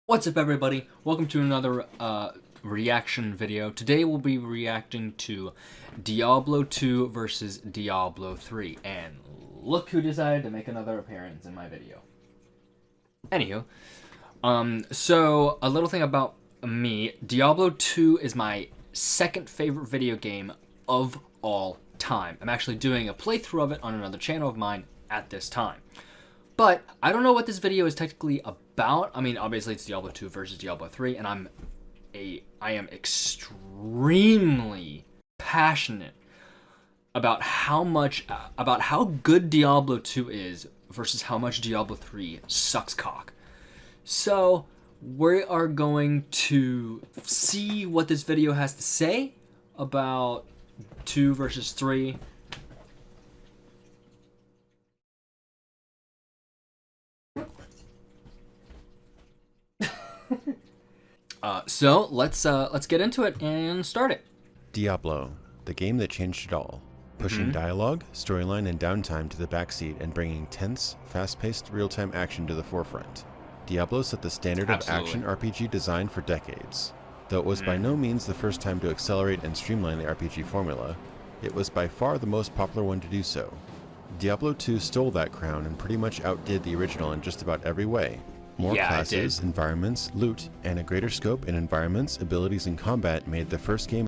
What's up, everybody? Welcome to another reaction video. Today we'll be reacting to Diablo 2 versus Diablo 3, and look who decided to make another appearance in my video. Anywho, so a little thing about me, Diablo 2 is my second favorite video game of all time. I'm actually doing a playthrough of it on another channel of mine at this time. But I don't know what this video is technically about. I mean, obviously it's Diablo 2 versus Diablo 3, and I am extremely passionate about how good Diablo 2 is versus how much Diablo 3 sucks cock. So we are going to see what this video has to say about 2 versus 3. So let's get into it and start it. Diablo, the game that changed it all, pushing dialogue, storyline, and downtime to the backseat and bringing tense, fast-paced, real-time action to the forefront. Diablo set the standard of action RPG design for decades. Though it was by no means the first time to accelerate and streamline the RPG formula, it was by far the most popular one to do so. Diablo 2 stole that crown and pretty much outdid the original in just about every way. More classes, environments, loot, and a greater scope in environments, abilities, and combat made the first game.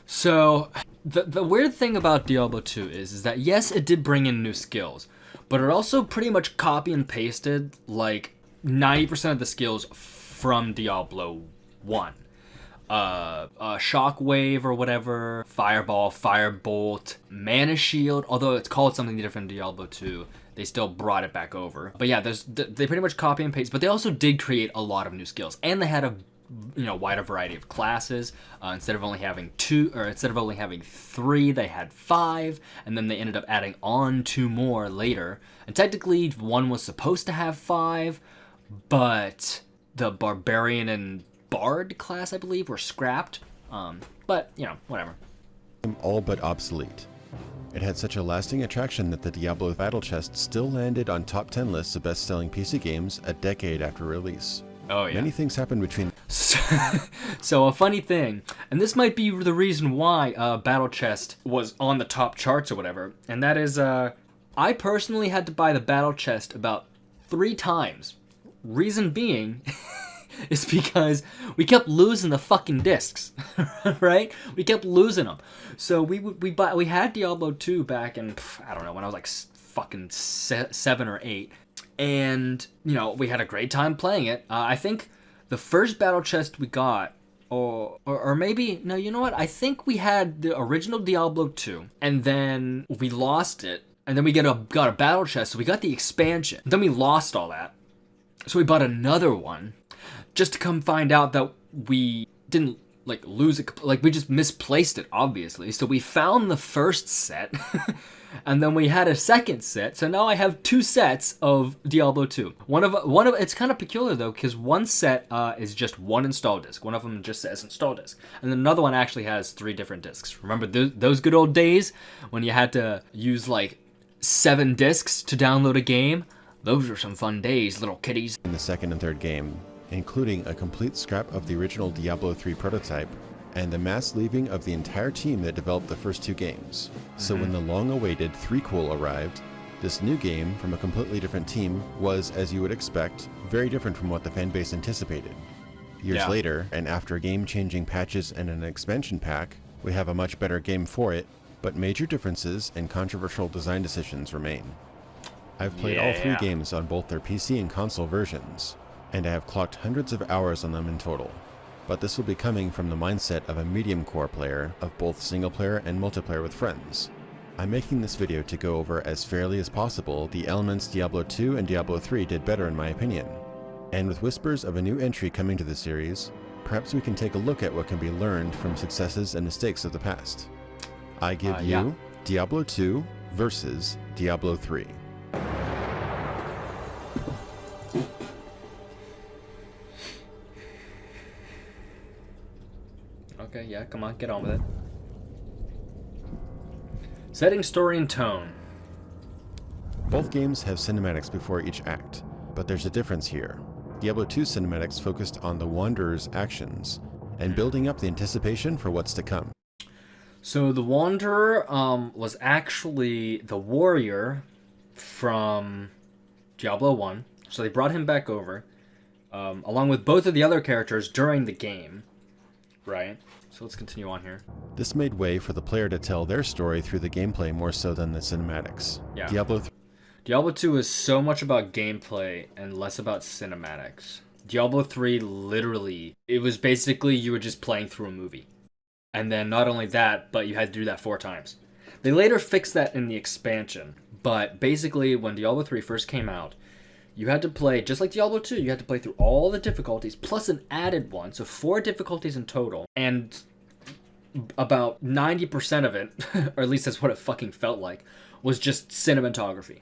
So, the weird thing about Diablo 2 is that yes, it did bring in new skills, but it also pretty much copy and pasted like 90% of the skills from Diablo 1. Shockwave or whatever, Fireball, Firebolt, Mana Shield, although it's called something different in Diablo 2. They still brought it back over. But yeah, they pretty much copy and paste, but they also did create a lot of new skills, and they had a wider variety of classes. Instead of only having 2, or instead of only having 3, they had 5, and then they ended up adding on 2 more later. And technically, 1 was supposed to have 5, but the Barbarian and Bard class, I believe, were scrapped. But whatever. All but obsolete. It had such a lasting attraction that the Diablo Battle Chest still landed on top 10 lists of best-selling PC games a decade after release. Oh yeah. Many things happened between. So a funny thing, and this might be the reason why Battle Chest was on the top charts or whatever, and that is I personally had to buy the Battle Chest about 3 times. Reason being is because we kept losing the fucking discs, right? We kept losing them. So we had Diablo 2 back in, I don't know, when I was like fucking 7 or 8. And, we had a great time playing it. I think the first Battle Chest we got, or maybe, no, you know what? I think we had the original Diablo 2, and then we lost it, and then we got a Battle Chest, so we got the expansion. Then we lost all that, so we bought another one, just to come find out that we didn't, lose it, we just misplaced it, obviously. So we found the first set, and then we had a second set, so now I have 2 sets of Diablo 2. One of it's kind of peculiar, though, because one set is just 1 install disc. One of them just says install disc, and then another one actually has 3 different discs. Remember those good old days when you had to use, 7 discs to download a game? Those were some fun days, little kiddies. In the second and third game, including a complete scrap of the original Diablo 3 prototype, and the mass leaving of the entire team that developed the first 2 games. So when the long-awaited 3-quel arrived, this new game from a completely different team was, as you would expect, very different from what the fanbase anticipated. Years later, and after game-changing patches and an expansion pack, we have a much better game for it, but major differences and controversial design decisions remain. I've played all 3 games on both their PC and console versions, and I have clocked hundreds of hours on them in total. But this will be coming from the mindset of a medium-core player of both single-player and multiplayer with friends. I'm making this video to go over as fairly as possible the elements Diablo 2 and Diablo 3 did better in my opinion. And with whispers of a new entry coming to the series, perhaps we can take a look at what can be learned from successes and mistakes of the past. I give you Diablo 2 versus Diablo 3. Okay, yeah, come on, get on with it. Setting story and tone. Both games have cinematics before each act, but there's a difference here. Diablo 2 cinematics focused on the Wanderer's actions and building up the anticipation for what's to come. So the Wanderer was actually the warrior from Diablo 1. So they brought him back over, along with both of the other characters during the game, right? So let's continue on here. This made way for the player to tell their story through the gameplay more so than the cinematics. Yeah. Diablo 2 is so much about gameplay and less about cinematics. Diablo 3 literally, it was basically you were just playing through a movie. And then not only that, but you had to do that 4 times. They later fixed that in the expansion, but basically when Diablo 3 first came out, you had to play, just like Diablo 2, you had to play through all the difficulties, plus an added one, so 4 difficulties in total, and about 90% of it, or at least that's what it fucking felt like, was just cinematography.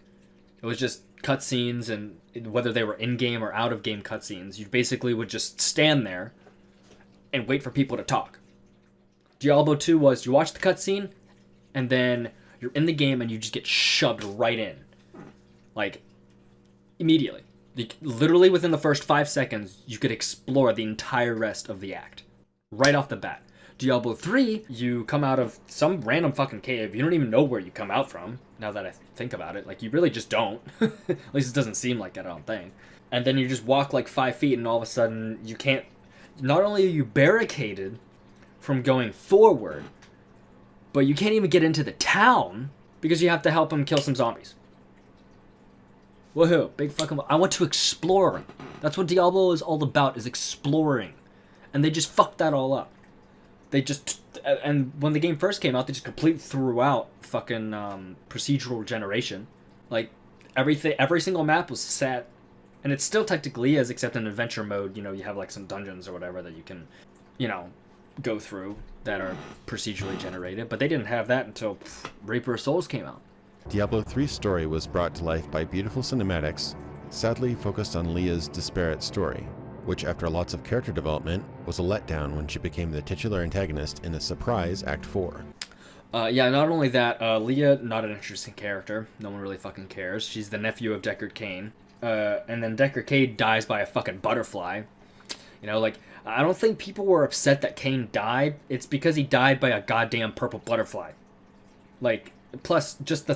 It was just cutscenes, and whether they were in-game or out-of-game cutscenes, you basically would just stand there and wait for people to talk. Diablo 2 was you watch the cutscene, and then you're in the game and you just get shoved right in. Like, immediately. Literally within the first 5 seconds, you could explore the entire rest of the act. Right off the bat. Diablo 3, you come out of some random fucking cave. You don't even know where you come out from, now that I think about it. Like, you really just don't. At least it doesn't seem like it, I don't think. And then you just walk like 5 feet and all of a sudden you can't... Not only are you barricaded from going forward, but you can't even get into the town because you have to help him kill some zombies. Woohoo, big fucking... I want to explore. That's what Diablo is all about, is exploring. And they just fucked that all up. They just... And when the game first came out, they just completely threw out fucking procedural generation. Like, every single map was set, and it still technically is, except in adventure mode, you know, you have like some dungeons or whatever that you can, you know, go through that are procedurally generated, but they didn't have that until Reaper of Souls came out. Diablo 3's story was brought to life by beautiful cinematics, sadly focused on Leah's disparate story, which after lots of character development was a letdown when she became the titular antagonist in the surprise Act 4. Yeah, not only that, Leah, not an interesting character. No one really fucking cares. She's the nephew of Deckard Cain. And then Deckard Cain dies by a fucking butterfly. You know, like, I don't think people were upset that Cain died. It's because he died by a goddamn purple butterfly. Like, plus, just the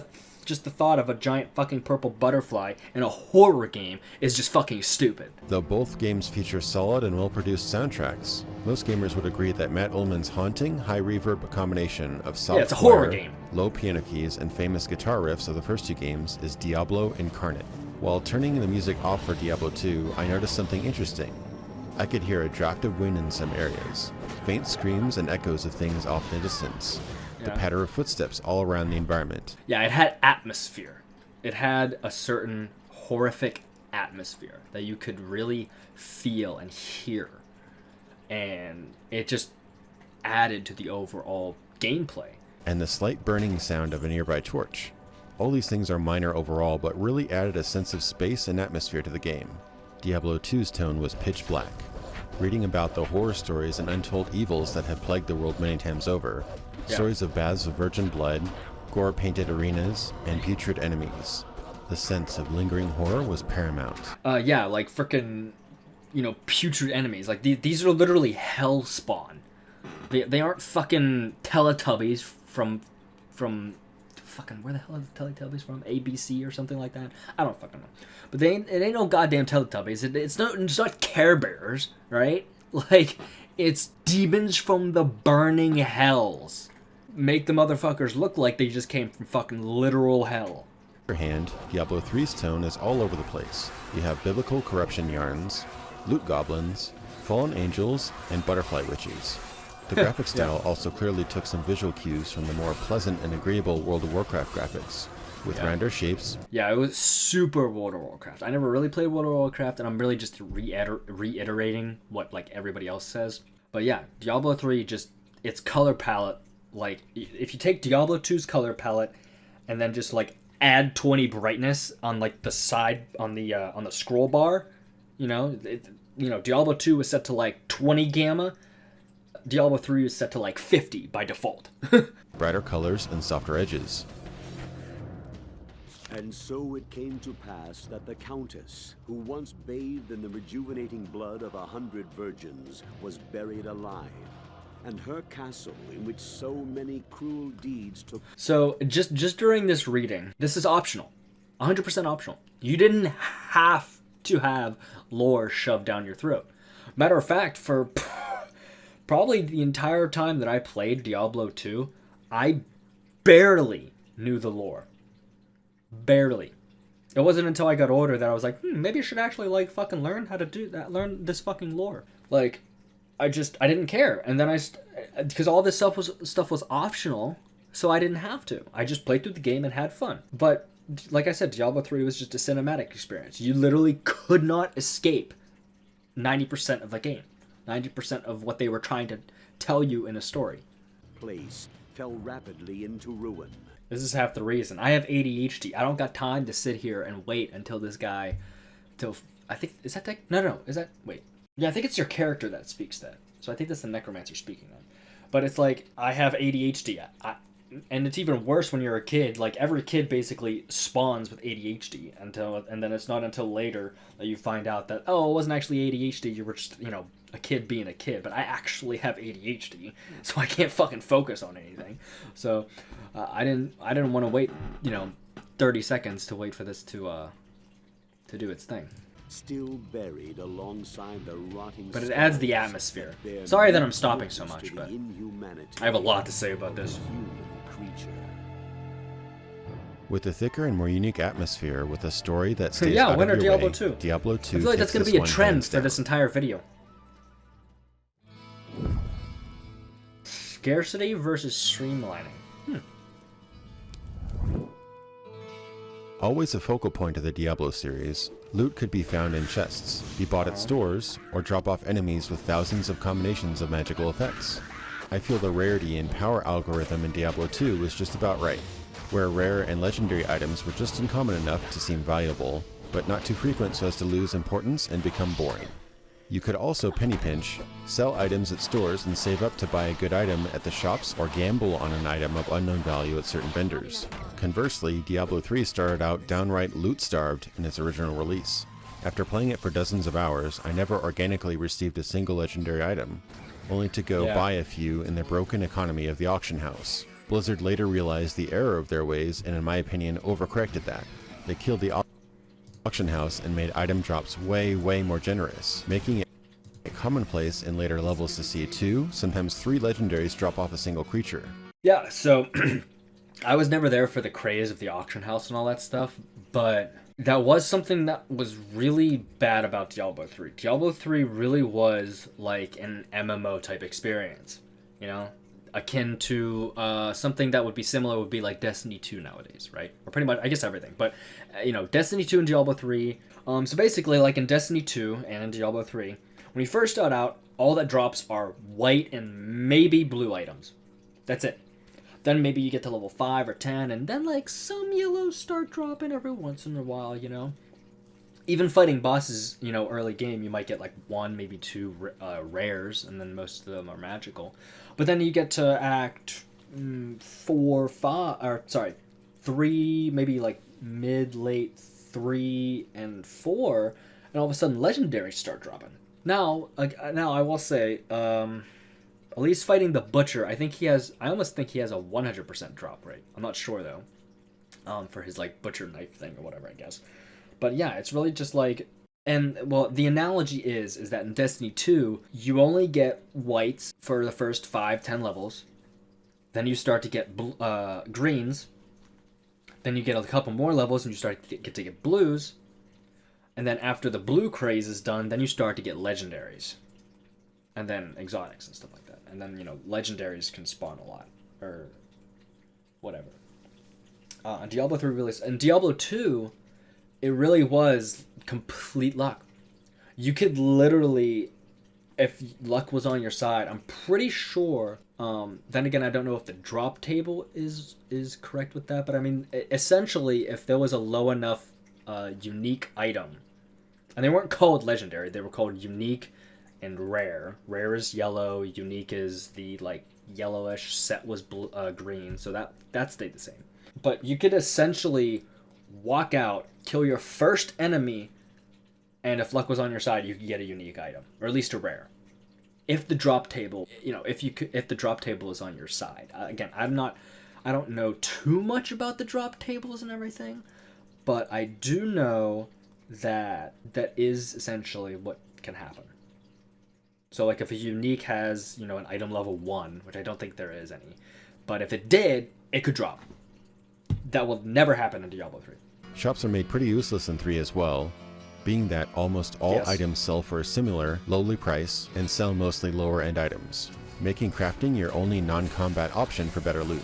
thought of a giant fucking purple butterfly in a horror game is just fucking stupid. Though both games feature solid and well-produced soundtracks, most gamers would agree that Matt Ullman's haunting, high-reverb combination of soft it's a horror game. low piano keys, and famous guitar riffs of the first 2 games is Diablo incarnate. While turning the music off for Diablo 2, I noticed something interesting. I could hear a draft of wind in some areas, faint screams and echoes of things off in the distance, the patter of footsteps all around the environment. Yeah, it had atmosphere. It had a certain horrific atmosphere that you could really feel and hear. And it just added to the overall gameplay. And the slight burning sound of a nearby torch. All these things are minor overall, but really added a sense of space and atmosphere to the game. Diablo 2's tone was pitch black. Reading about the horror stories and untold evils that have plagued the world many times over, stories of baths of virgin blood, gore-painted arenas, and putrid enemies. The sense of lingering horror was paramount. Yeah, like frickin', you know, putrid enemies. Like, these are literally hellspawn. They aren't fucking Teletubbies from fucking, where the hell are the Teletubbies from? ABC or something like that? I don't fucking know. But it ain't no goddamn Teletubbies. It's not Care Bears, right? Like, it's demons from the burning hells. Make the motherfuckers look like they just came from fucking literal hell. On the other hand, Diablo 3's tone is all over the place. You have biblical corruption yarns, loot goblins, fallen angels, and butterfly witches. The graphic style also clearly took some visual cues from the more pleasant and agreeable World of Warcraft graphics, with rounder shapes. Yeah, it was super World of Warcraft. I never really played World of Warcraft, and I'm really just reiterating what like everybody else says. But yeah, Diablo 3, just its color palette, like if you take Diablo 2's color palette and then just like add 20 brightness on like the side on the scroll bar, Diablo 2 was set to like 20 gamma. Diablo 3 is set to like 50 by default. Brighter colors and softer edges. And so it came to pass that the Countess, who once bathed in the rejuvenating blood of 100 virgins, was buried alive. And her castle, in which so many cruel deeds took... So, just during this reading, this is optional. 100% optional. You didn't have to have lore shoved down your throat. Matter of fact, for probably the entire time that I played Diablo 2, I barely knew the lore. Barely. It wasn't until I got older that I was like, maybe I should actually, like, fucking learn how to do that, learn this fucking lore. Like, I didn't care. And then because all this stuff was optional, so I didn't have to. I just played through the game and had fun. But like I said, Diablo 3 was just a cinematic experience. You literally could not escape 90% of the game. 90% of what they were trying to tell you in a story. Place fell rapidly into ruin. This is half the reason. I have ADHD. I don't got time to sit here and wait until this guy... I think... Is that... No. Is that... Wait. Yeah, I think it's your character that speaks that. So I think that's the necromancer speaking that. But it's like, I have ADHD. And it's even worse when you're a kid. Like, every kid basically spawns with ADHD. And then it's not until later that you find out that, oh, it wasn't actually ADHD. You were just, a kid being a kid. But I actually have ADHD. So I can't fucking focus on anything. So I didn't want to wait, 30 seconds to wait for this to do its thing. Still buried alongside the rotting... But it adds the atmosphere. Sorry that I'm stopping so much, but I have a lot to say about this. With a thicker and more unique atmosphere, with a story that So stays yeah, out when of are your Diablo way, 2? Diablo 2 I feel like that's going to be a one trend hands for down. this entire video. Scarcity versus streamlining. Always a focal point of the Diablo series, loot could be found in chests, be bought at stores, or drop off enemies with thousands of combinations of magical effects. I feel the rarity and power algorithm in Diablo 2 was just about right, where rare and legendary items were just uncommon enough to seem valuable, but not too frequent so as to lose importance and become boring. You could also penny pinch, sell items at stores and save up to buy a good item at the shops or gamble on an item of unknown value at certain vendors. Conversely, Diablo 3 started out downright loot-starved in its original release. After playing it for dozens of hours, I never organically received a single legendary item, only to go buy a few in the broken economy of the auction house. Blizzard later realized the error of their ways and in my opinion overcorrected that. They killed the auction house and made item drops way more generous, making it commonplace in later levels to see 2, sometimes 3 legendaries drop off a single creature. Yeah, so I was never there for the craze of the auction house and all that stuff, but that was something that was really bad about Diablo 3. Diablo 3 really was like an MMO type experience, akin to something that would be similar would be like Destiny 2 nowadays, right? Or pretty much, I guess everything. But, Destiny 2 and Diablo 3. So basically, like in Destiny 2 and in Diablo 3, when you first start out, all that drops are white and maybe blue items. That's it. Then maybe you get to level 5 or 10, and then like some yellows start dropping every once in a while, Even fighting bosses, early game, you might get like 1, maybe 2 rares, and then most of them are magical. But then you get to Act 3, maybe like mid, late 3 and 4, and all of a sudden legendaries start dropping. Now I will say, at least fighting the Butcher, I almost think he has a 100% drop rate. I'm not sure though, for his like Butcher knife thing or whatever, I guess. But yeah, it's really just like, and well, the analogy is that in Destiny 2, you only get whites for the first 5-10 levels. Then you start to get greens. Then you get a couple more levels and you start to get blues. And then after the blue craze is done, then you start to get legendaries. And then exotics and stuff like that. And then, legendaries can spawn a lot. Or whatever. Diablo 3 really... And Diablo 2, it really was complete luck. You could literally... If luck was on your side, I'm pretty sure... then again, I don't know if the drop table is correct with that. But I mean, essentially, if there was a low enough unique item... And they weren't called legendary. They were called unique and rare. Rare is yellow. Unique is the like yellowish. Set was green. So that stayed the same. But you could essentially walk out, kill your first enemy, and if luck was on your side, you could get a unique item, or at least a rare. If the drop table, if the drop table is on your side. Again, I don't know too much about the drop tables and everything, but I do know that that is essentially what can happen. So like if a unique has, an item level 1, which I don't think there is any, but if it did, it could drop. That will never happen in Diablo 3. Shops are made pretty useless in 3 as well, being that almost all items sell for a similar, lowly price and sell mostly lower end items, making crafting your only non-combat option for better loot.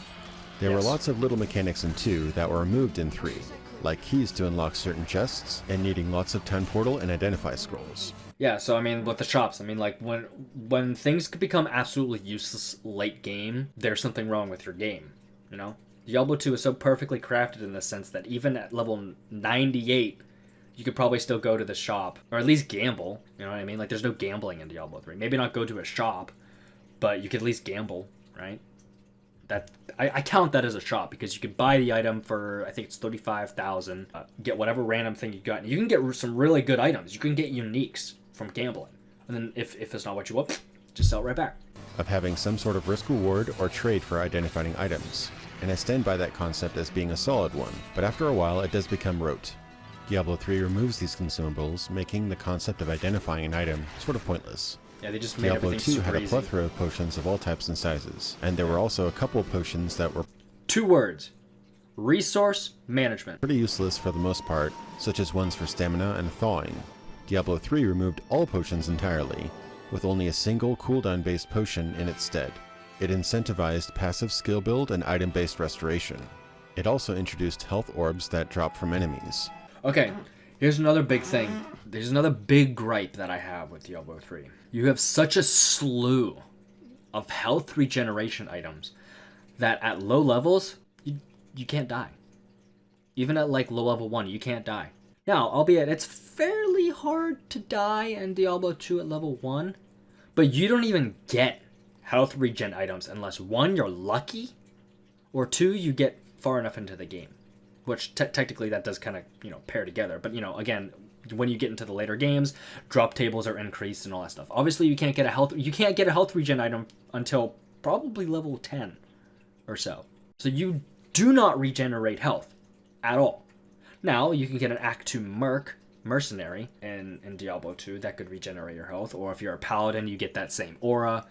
There were lots of little mechanics in 2 that were removed in 3, like keys to unlock certain chests and needing lots of time portal and identify scrolls. Yeah, so I mean, with the shops, I mean, like, when things could become absolutely useless late game, there's something wrong with your game, Diablo 2 is so perfectly crafted in the sense that even at level 98, you could probably still go to the shop, or at least gamble, you know what I mean? Like, there's no gambling in Diablo 3. Maybe not go to a shop, but you could at least gamble, right? That I count that as a shop, because you could buy the item for, I think it's 35,000, get whatever random thing you got, and you can get some really good items. You can get uniques from gambling. And then if it's not what you want, just sell it right back. Of having some sort of risk reward or trade for identifying items, and I stand by that concept as being a solid one, but after a while it does become rote. Diablo 3 removes these consumables, making the concept of identifying an item sort of pointless. Yeah, they just made Diablo everything 2 super had a easy. plethora of potions of all types and sizes, and there were also a couple of potions that were 2 words: resource management. pretty useless for the most part, such as ones for stamina and thawing. Diablo 3 removed all potions entirely, with only a single cooldown-based potion in its stead. It incentivized passive skill build and item-based restoration. It also introduced health orbs that drop from enemies. Okay, here's another big thing. There's another big gripe that I have with Diablo 3. You have such a slew of health regeneration items that at low levels, you can't die. Even at like low level 1, you can't die. Now, albeit it's fairly hard to die in Diablo 2 at level 1, but you don't even get health regen items unless 1, you're lucky, or 2, you get far enough into the game. Which technically that does kind of, pair together. But, again, when you get into the later games, drop tables are increased and all that stuff. Obviously, you can't get a health regen item until probably level 10 or so. So you do not regenerate health at all. Now, you can get an Act 2 mercenary in Diablo 2 that could regenerate your health, or if you're a paladin, you get that same aura.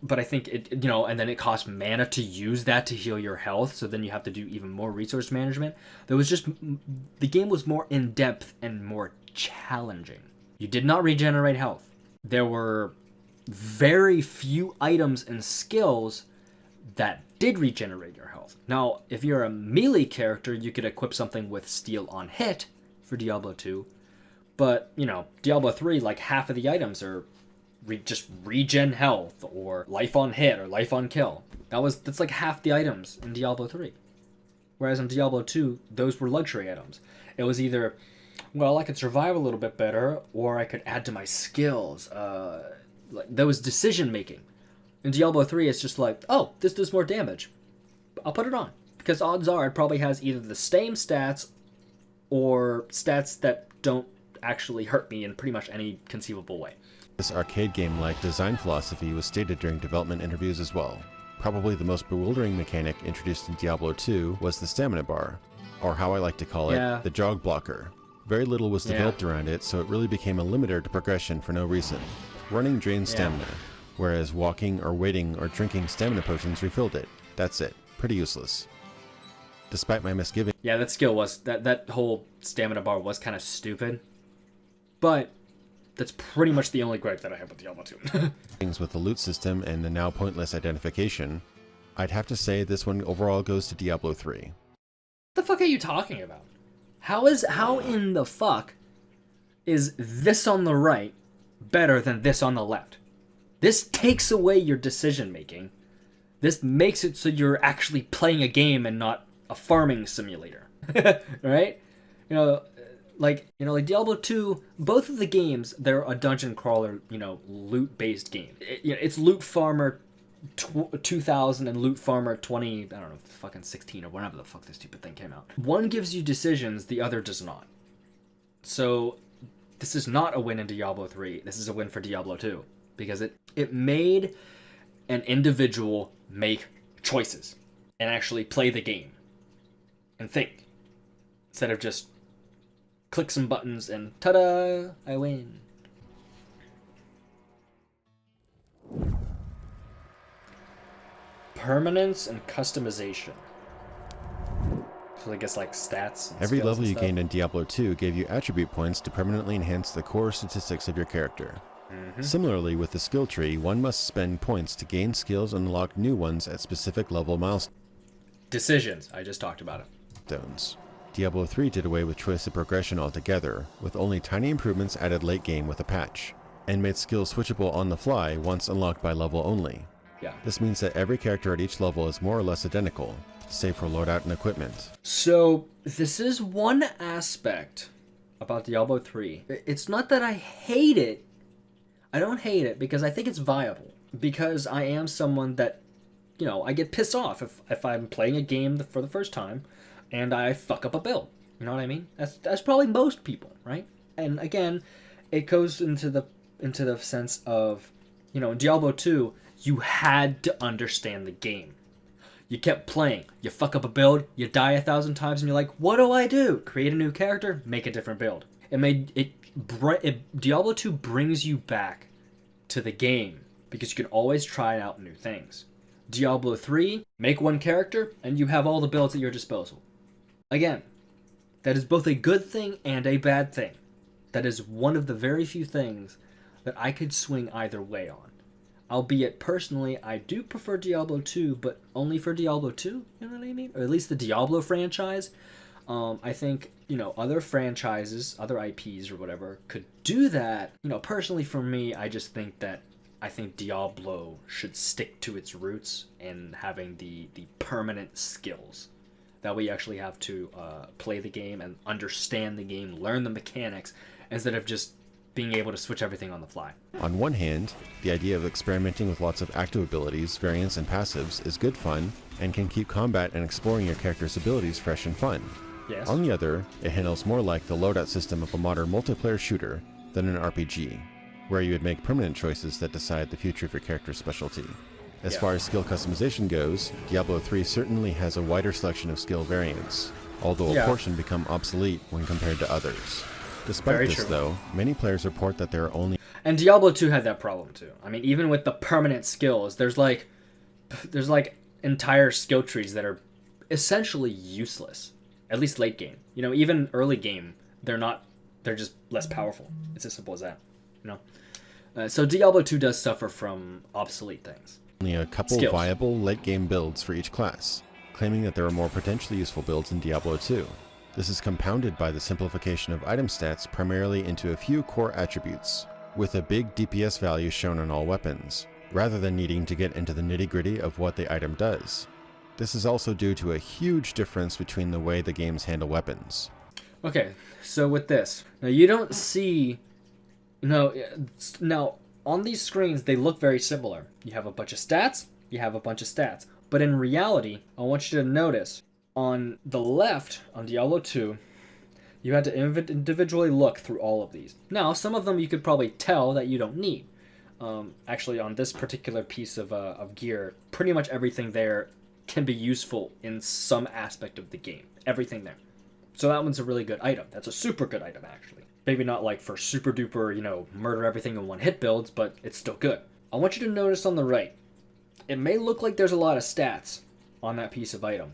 But I think and then it costs mana to use that to heal your health, so then you have to do even more resource management. The game was more in-depth and more challenging. You did not regenerate health. There were very few items and skills that did regenerate your health. Now, if you're a melee character, you could equip something with Steal on Hit for Diablo 2, but, Diablo 3, like half of the items are just regen health, or life on hit, or life on kill. That's like half the items in Diablo 3. Whereas in Diablo 2, those were luxury items. It was either, well, I could survive a little bit better, or I could add to my skills. That was decision making. In Diablo 3, it's just like, oh, this does more damage. I'll put it on. Because odds are it probably has either the same stats, or stats that don't actually hurt me in pretty much any conceivable way. This arcade game-like design philosophy was stated during development interviews as well. Probably the most bewildering mechanic introduced in Diablo 2 was the stamina bar, or how I like to call it, the jog blocker. Very little was developed around it, so it really became a limiter to progression for no reason. Running drained stamina, whereas walking or waiting or drinking stamina potions refilled it. That's it. Pretty useless. Despite my misgivings, yeah, that skill was, that whole stamina bar was kind of stupid, but that's pretty much the only gripe that I have with Diablo 2. things with the loot system and the now pointless identification, I'd have to say this one overall goes to Diablo 3. What the fuck are you talking about? How in the fuck is this on the right better than this on the left? This takes away your decision making. This makes it so you're actually playing a game and not a farming simulator. Right? Like Diablo 2, both of the games, they're a dungeon crawler, loot-based game. It's loot farmer 2000 and Loot Farmer 20, I don't know, fucking 16 or whenever the fuck this stupid thing came out. One gives you decisions, the other does not. So this is not a win in Diablo 3. This is a win for Diablo 2 because it made an individual make choices and actually play the game and think instead of just click some buttons and ta-da, I win. Permanence and customization. So I guess like stats. And Every skills level and you stuff. gained in Diablo 2 gave you attribute points to permanently enhance the core statistics of your character. Similarly, with the skill tree, one must spend points to gain skills and unlock new ones at specific level Decisions. I just talked about it. milestones. Diablo 3 did away with choice of progression altogether, with only tiny improvements added late game with a patch, and made skills switchable on the fly once unlocked by level only. Yeah. This means that every character at each level is more or less identical, save for loadout and equipment. So this is one aspect about Diablo 3. It's not that I hate it. I don't hate it because I think it's viable. Because I am someone that, you know, I get pissed off if I'm playing a game for the first time and I fuck up a build. You know what I mean? That's probably most people, right? And again, it goes into the sense of, you know, in Diablo 2, you had to understand the game. You kept playing. You fuck up a build, you die 1,000 times, and you're like, what do I do? Create a new character, make a different build. Diablo 2 brings you back to the game because you can always try out new things. Diablo 3, make one character, and you have all the builds at your disposal. Again, that is both a good thing and a bad thing. That is one of the very few things that I could swing either way on. Albeit, personally, I do prefer Diablo 2, but only for Diablo 2, you know what I mean? Or at least the Diablo franchise. I think, you know, other franchises, other IPs or whatever, could do that. You know, personally for me, I think Diablo should stick to its roots and having the permanent skills. That way you actually have to play the game and understand the game, learn the mechanics, instead of just being able to switch everything on the fly. On one hand, the idea of experimenting with lots of active abilities, variants, and passives is good fun, and can keep combat and exploring your character's abilities fresh and fun. Yes. On the other, it handles more like the loadout system of a modern multiplayer shooter than an RPG, where you would make permanent choices that decide the future of your character's specialty. As far as skill customization goes, Diablo 3 certainly has a wider selection of skill variants, although a portion become obsolete when compared to others. Despite Very this, true. though, many players report that there are only And Diablo 2 had that problem too. I mean, even with the permanent skills, there's like entire skill trees that are essentially useless. At least late game. You know, even early game, they're just less powerful. It's as simple as that. You know? So Diablo 2 does suffer from obsolete things. only a couple Skills. viable late-game builds for each class, claiming that there are more potentially useful builds in Diablo 2. This is compounded by the simplification of item stats primarily into a few core attributes, with a big DPS value shown on all weapons, rather than needing to get into the nitty-gritty of what the item does. This is also due to a huge difference between the way the games handle weapons. Okay, so with this, now you don't see, now on these screens they look very similar. You have a bunch of stats, but in reality, I want you to notice on the left on Diablo 2, you had to individually look through all of these. Now, some of them you could probably tell that you don't need. Actually, on this particular piece of gear, pretty much everything there can be useful in some aspect of the game. Everything there. So that one's a really good item. That's a super good item, actually. Maybe not like for super duper, murder everything in one hit builds, but it's still good. I want you to notice on the right. It may look like there's a lot of stats on that piece of item.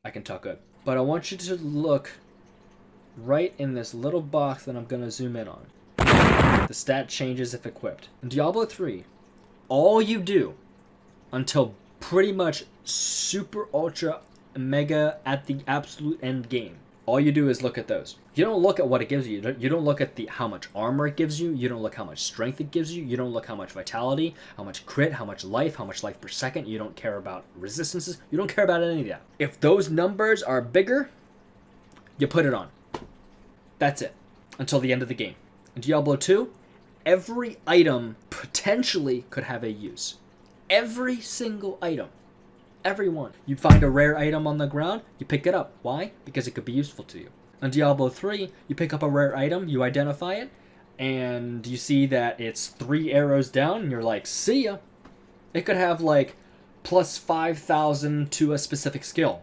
I can tell good. But I want you to look right in this little box that I'm going to zoom in on. The stat changes if equipped. In Diablo 3, all you do until pretty much super ultra mega at the absolute end game, all you do is look at those. You don't look at what it gives you. You don't look at how much armor it gives you. You don't look how much strength it gives you. You don't look how much vitality, how much crit, how much life per second. You don't care about resistances. You don't care about any of that. If those numbers are bigger, you put it on. That's it. Until the end of the game. In Diablo 2, every item potentially could have a use. Every single item. Every one. You find a rare item on the ground, you pick it up. Why? Because it could be useful to you. On Diablo 3, you pick up a rare item, you identify it, and you see that it's 3 arrows down, and you're like, see ya. It could have like plus 5,000 to a specific skill.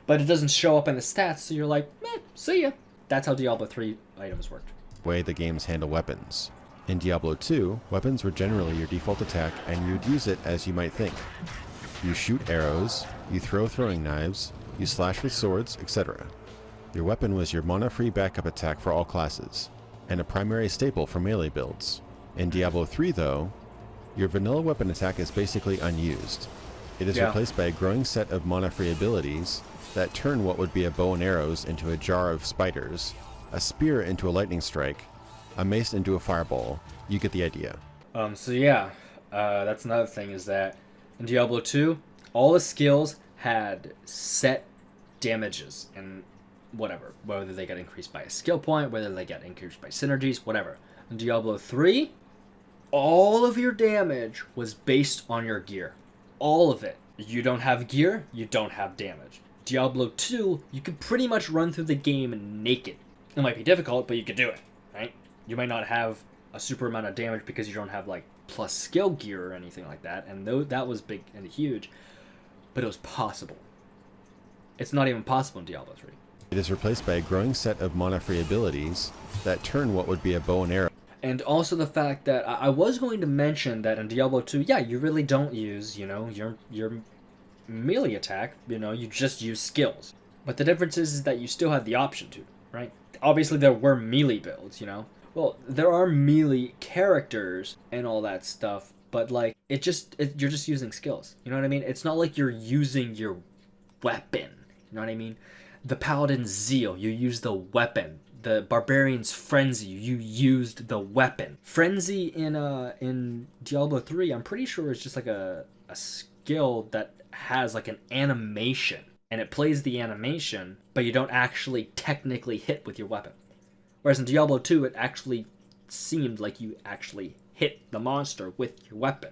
But it doesn't show up in the stats, so you're like, see ya. That's how Diablo 3 items worked. Way the games handle weapons. In Diablo 2, weapons were generally your default attack, and you'd use it as you might think. You shoot arrows, you throw throwing knives, you slash with swords, etc. Your weapon was your mana-free backup attack for all classes, and a primary staple for melee builds. In Diablo 3 though, your vanilla weapon attack is basically unused. It is replaced by a growing set of mana-free abilities that turn what would be a bow and arrows into a jar of spiders, a spear into a lightning strike, a mace into a fireball. You get the idea. That's another thing, is that in Diablo 2, all the skills had set damages and whatever. Whether they got increased by a skill point, whether they got increased by synergies, whatever. In Diablo 3, all of your damage was based on your gear. All of it. You don't have gear, you don't have damage. Diablo 2, you could pretty much run through the game naked. It might be difficult, but you could do it, right? You might not have a super amount of damage because you don't have like plus skill gear or anything like that, and that was big and huge, but it was possible. It's not even possible in Diablo 3. It is replaced by a growing set of mana-free abilities that turn what would be a bow and arrow. And also the fact that I was going to mention that in Diablo 2, you really don't use, your melee attack, you just use skills. But the difference is that you still have the option to, right? Obviously there were melee builds, Well, there are melee characters and all that stuff, but like you're just using skills. You know what I mean? It's not like you're using your weapon. You know what I mean? The Paladin's Zeal, you use the weapon. The Barbarian's Frenzy, you used the weapon. Frenzy in Diablo 3, I'm pretty sure it's just like a skill that has like an animation, and it plays the animation, but you don't actually technically hit with your weapon. Whereas in Diablo 2, it actually seemed like you actually hit the monster with your weapon.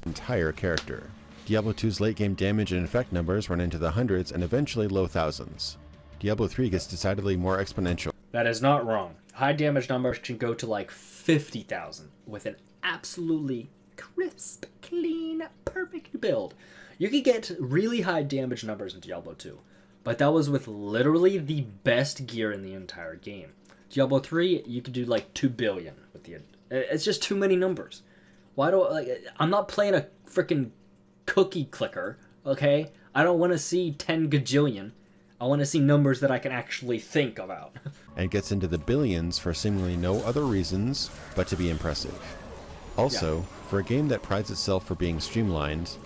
Entire character. Diablo 2's late game damage and effect numbers run into the hundreds and eventually low thousands. Diablo 3 gets decidedly more exponential. That is not wrong. High damage numbers can go to like 50,000 with an absolutely crisp, clean, perfect build. You could get really high damage numbers in Diablo 2, but that was with literally the best gear in the entire game. Diablo 3, you could do like 2 billion with the. It's just too many numbers. I'm not playing a freaking cookie clicker, okay? I don't want to see 10 gajillion. I want to see numbers that I can actually think about. And gets into the billions for seemingly no other reasons but to be impressive. Also, for a game that prides itself for being streamlined,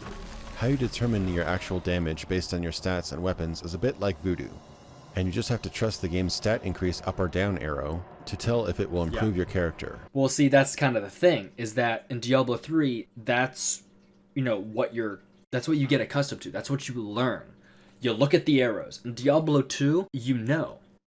how you determine your actual damage based on your stats and weapons is a bit like voodoo. And you just have to trust the game's stat increase up or down arrow to tell if it will improve your character. Well, see, that's kind of the thing, is that in Diablo 3, that's what you get accustomed to. That's what you learn. You look at the arrows. In Diablo 2,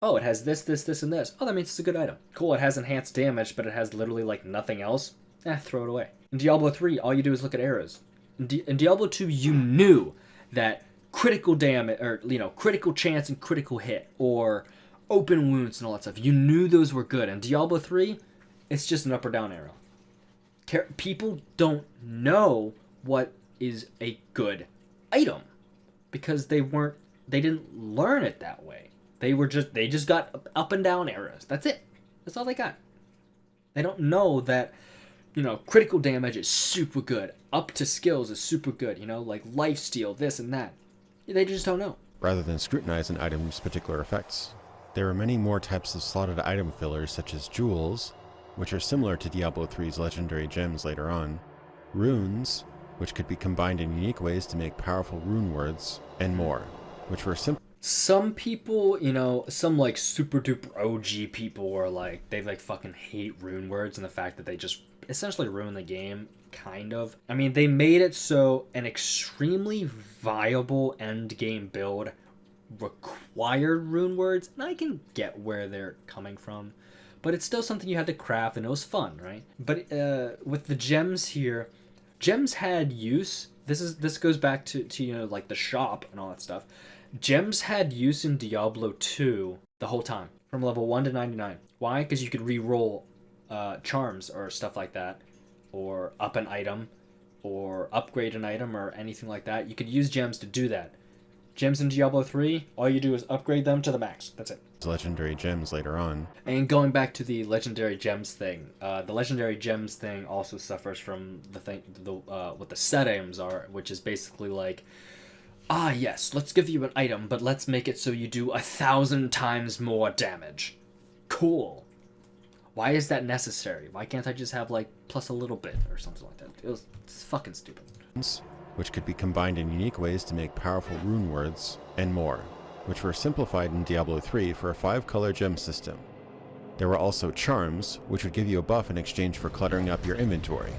oh, it has this, this, this, and this. Oh, that means it's a good item. Cool, it has enhanced damage, but it has literally like nothing else. Throw it away. In Diablo 3, all you do is look at arrows. In Diablo 2, you knew that critical damage, or critical chance and critical hit, or open wounds and all that stuff. You knew those were good. In Diablo 3, it's just an up or down arrow. People don't know what is a good item because they didn't learn it that way. They just got up and down arrows. That's it. That's all they got. They don't know that critical damage is super good. Up to skills is super good. Like lifesteal, this and that. They just don't know. Rather than scrutinize an item's particular effects. There are many more types of slotted item fillers such as jewels, which are similar to Diablo 3's legendary gems later on, runes, which could be combined in unique ways to make powerful rune words, and more, which were simple. Some people, some like super duper OG people are like, they like fucking hate rune words and the fact that they just essentially ruin the game, kind of. I mean, they made it so an extremely viable end game build required rune words, and I can get where they're coming from, but it's still something you had to craft, and it was fun, right? But with the gems here, gems had use. This goes back to like the shop and all that stuff. Gems had use in Diablo 2 the whole time, from level 1 to 99. Why? Because you could re-roll charms or stuff like that, or up an item, or upgrade an item, or anything like that. You could use gems to do that. Gems in Diablo 3, all you do is upgrade them to the max. That's it. Legendary gems later on. And going back to the legendary gems thing, the legendary gems thing also suffers from what the set items are, which is basically like, yes, let's give you an item, but let's make it so you do 1,000 times more damage. Cool. Why is that necessary? Why can't I just have like plus a little bit or something like that? It's fucking stupid. Which could be combined in unique ways to make powerful rune words, and more, which were simplified in Diablo 3 for a 5-color gem system. There were also charms, which would give you a buff in exchange for cluttering up your inventory.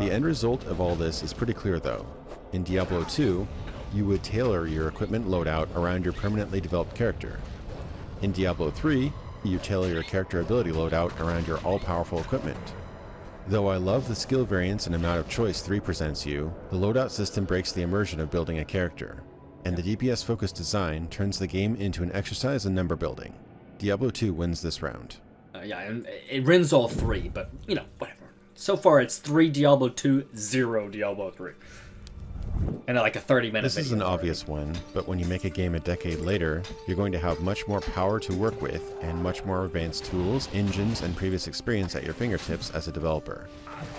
The end result of all this is pretty clear though. In Diablo 2, you would tailor your equipment loadout around your permanently developed character. In Diablo 3, you tailor your character ability loadout around your all-powerful equipment. Though I love the skill variance and amount of choice 3 presents you, the loadout system breaks the immersion of building a character, and the DPS-focused design turns the game into an exercise in number building. Diablo 2 wins this round. And it wins all 3, but, whatever. So far, it's 3 Diablo 2, 0 Diablo 3. And like a 30-minute This is an obvious one, but when you make a game a decade later, you're going to have much more power to work with and much more advanced tools, engines, and previous experience at your fingertips as a developer.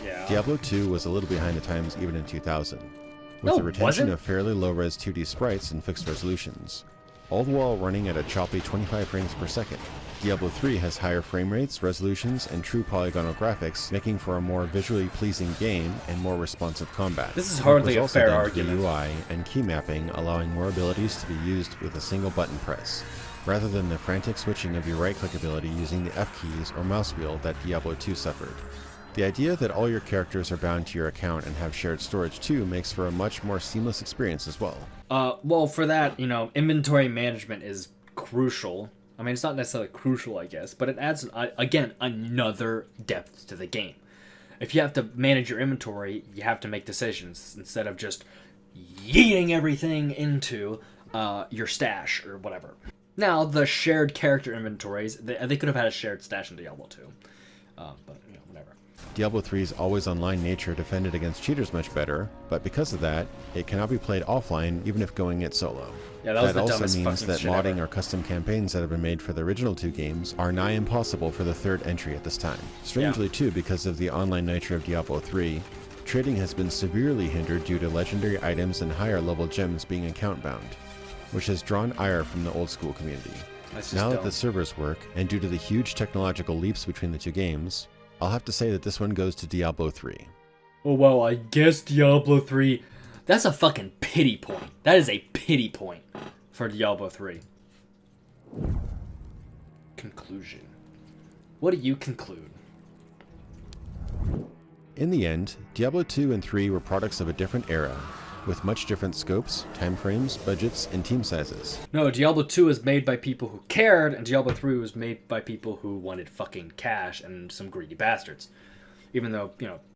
Yeah. Diablo 2 was a little behind the times even in 2000, with the retention of fairly low-res 2D sprites and fixed resolutions, all the while running at a choppy 25 frames per second. Diablo 3 has higher frame rates, resolutions, and true polygonal graphics, making for a more visually pleasing game and more responsive combat. This is hardly a fair argument. The UI and key mapping, allowing more abilities to be used with a single button press, rather than the frantic switching of your right-click ability using the F keys or mouse wheel that Diablo 2 suffered. The idea that all your characters are bound to your account and have shared storage too makes for a much more seamless experience as well. Well, for that, inventory management is crucial. I mean, it's not necessarily crucial, I guess, but it adds, again, another depth to the game. If you have to manage your inventory, you have to make decisions instead of just yeeting everything into your stash or whatever. Now, the shared character inventories, they could have had a shared stash in Diablo 2, but, whatever. Diablo 3's always-online nature defended against cheaters much better, but because of that, it cannot be played offline even if going it solo. Yeah, that also means that modding or custom campaigns that have been made for the original 2 games are nigh impossible for the 3rd entry at this time. Strangely too, because of the online nature of Diablo 3, trading has been severely hindered due to legendary items and higher level gems being account bound, which has drawn ire from the old school community. Now that the servers work, and due to the huge technological leaps between the 2 games, I'll have to say that this one goes to Diablo 3. Oh, well, I guess Diablo 3... That's a fucking pity point. That is a pity point for Diablo 3. Conclusion. What do you conclude? In the end, Diablo 2 and 3 were products of a different era, with much different scopes, timeframes, budgets, and team sizes. No, Diablo 2 was made by people who cared, and Diablo 3 was made by people who wanted fucking cash and some greedy bastards. Even though,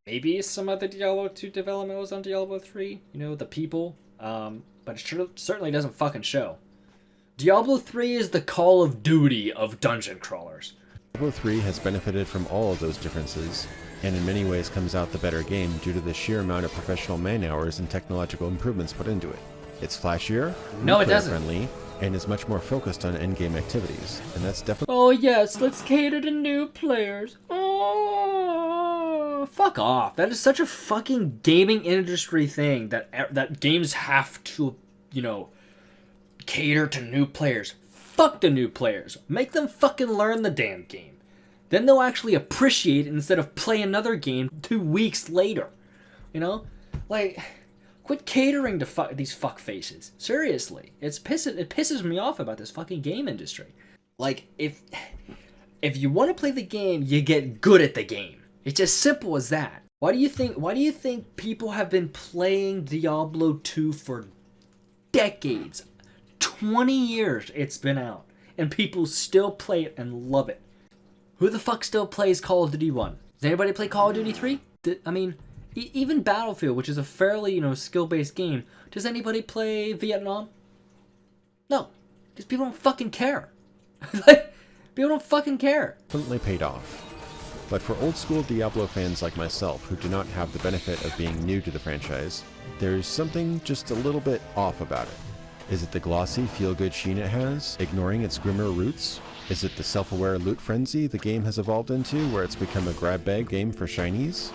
maybe some of the Diablo 2 development was on Diablo 3, the people, but it certainly doesn't fucking show. Diablo 3 is the Call of Duty of dungeon crawlers. Diablo 3 has benefited from all of those differences, and in many ways comes out the better game due to the sheer amount of professional man-hours and technological improvements put into it. It's flashier, no, it doesn't. Friendly, and is much more focused on endgame activities, and that's definitely... Oh yes, let's cater to new players. Oh, fuck off. That is such a fucking gaming industry thing that games have to, cater to new players. Fuck the new players. Make them fucking learn the damn game. Then they'll actually appreciate it instead of play another game 2 weeks later. Quit catering to these fuck faces. Seriously. It pisses me off about this fucking game industry. If you want to play the game, you get good at the game. It's as simple as that. Why do you think people have been playing Diablo 2 for decades? 20 years it's been out, and people still play it and love it. Who the fuck still plays Call of Duty 1? Does anybody play Call of Duty 3? Even Battlefield, which is a fairly, skill-based game, does anybody play Vietnam? No, because people don't fucking care. Like, people don't fucking care. Definitely paid off. But for old school Diablo fans like myself who do not have the benefit of being new to the franchise, there's something just a little bit off about it. Is it the glossy, feel-good sheen it has, ignoring its grimmer roots? Is it the self-aware loot frenzy the game has evolved into, where it's become a grab bag game for shinies?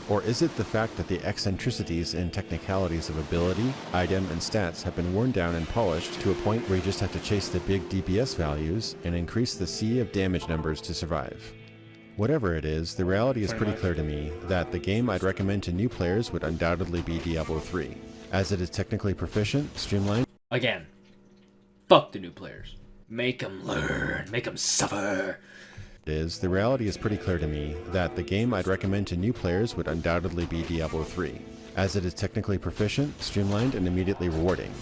Or is it the fact that the eccentricities and technicalities of ability, item, and stats have been worn down and polished to a point where you just have to chase the big DPS values and increase the sea of damage numbers to survive? Whatever it is, the reality is pretty clear to me that the game I'd recommend to new players would undoubtedly be Diablo 3, as it is technically proficient, streamlined. Again, fuck the new players. Make them learn. Make them suffer. The reality is pretty clear to me that the game I'd recommend to new players would undoubtedly be Diablo 3, as it is technically proficient, streamlined, and immediately rewarding.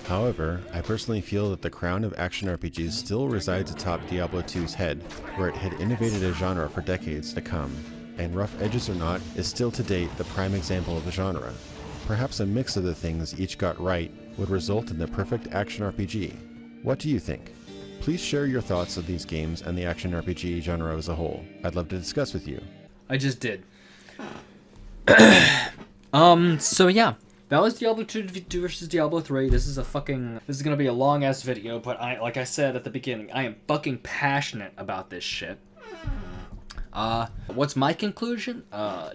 However, I personally feel that the crown of action RPGs still resides atop Diablo 2's head, where it had innovated a genre for decades to come, and Rough Edges or Not is still to date the prime example of the genre. Perhaps a mix of the things each got right would result in the perfect action RPG. What do you think? Please share your thoughts of these games and the action RPG genre as a whole. I'd love to discuss with you. I just did. So yeah. That was Diablo 2 versus Diablo 3. This is gonna be a long ass video, but like I said at the beginning, I am fucking passionate about this shit. What's my conclusion?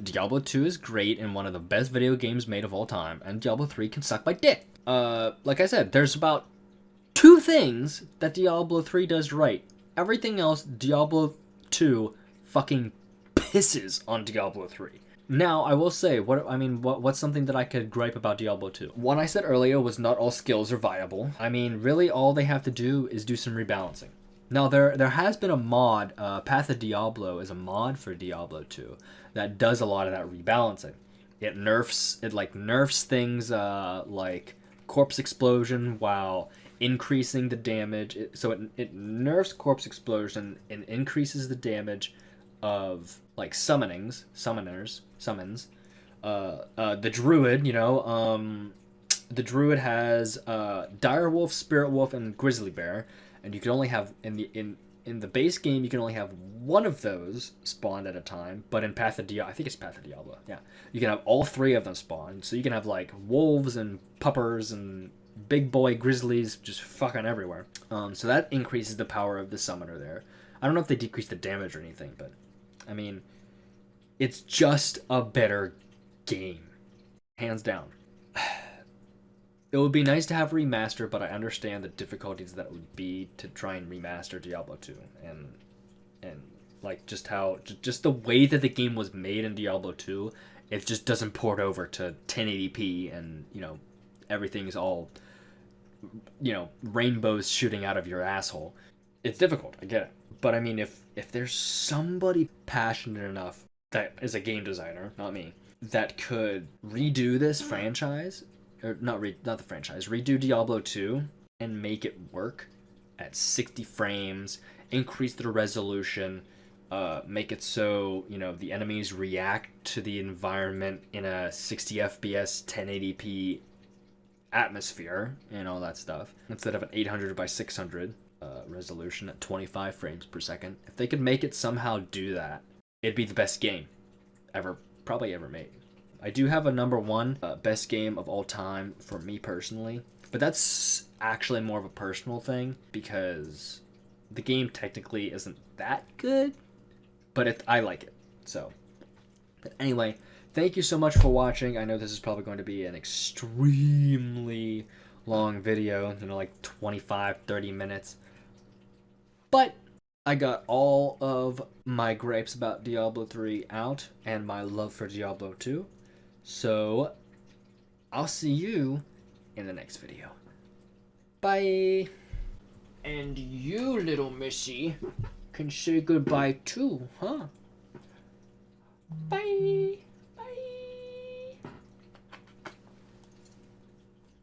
Diablo 2 is great and one of the best video games made of all time, and Diablo 3 can suck my dick. Like I said, there's about 2 things that Diablo 3 does right. Everything else, Diablo 2 fucking pisses on Diablo 3. Now, I will say, what's something that I could gripe about Diablo 2? One I said earlier was not all skills are viable. I mean, really all they have to do is do some rebalancing. Now, there has been a mod, Path of Diablo is a mod for Diablo 2 that does a lot of that rebalancing. It nerfs things like Corpse Explosion while increasing the damage. It nerfs Corpse Explosion and increases the damage of like summons. The druid, the druid has direwolf, spirit wolf, and grizzly bear, and you can only have in the base game you can only have one of those spawned at a time. But in Path of Diablo, I think it's Path of Diablo, yeah, you can have all 3 of them spawned. So you can have like wolves and puppers and big boy grizzlies just fucking everywhere. So that increases the power of the summoner there. I don't know if they decrease the damage or anything, but I mean, it's just a better game. Hands down. It would be nice to have a remaster, but I understand the difficulties that would be to try and remaster Diablo 2. And like just the way that the game was made in Diablo 2, it just doesn't port over to 1080p and, everything's all, rainbows shooting out of your asshole. It's difficult, I get it. But I mean, if there's somebody passionate enough that is a game designer, not me, that could redo this franchise, or not the franchise, redo Diablo 2 and make it work at 60 frames, increase the resolution, make it so, the enemies react to the environment in a 60 FPS 1080p atmosphere and all that stuff, instead of an 800 by 600 resolution at 25 frames per second. If they could make it somehow do that, it'd be the best game probably ever made. I do have a number 1 best game of all time for me personally, but that's actually more of a personal thing because the game technically isn't that good, but I like it. So, but anyway, thank you so much for watching. I know this is probably going to be an extremely long video, like 25-30 minutes. But I got all of my gripes about Diablo 3 out and my love for Diablo 2. So I'll see you in the next video. Bye. And you, little missy, can say goodbye too, huh? Bye.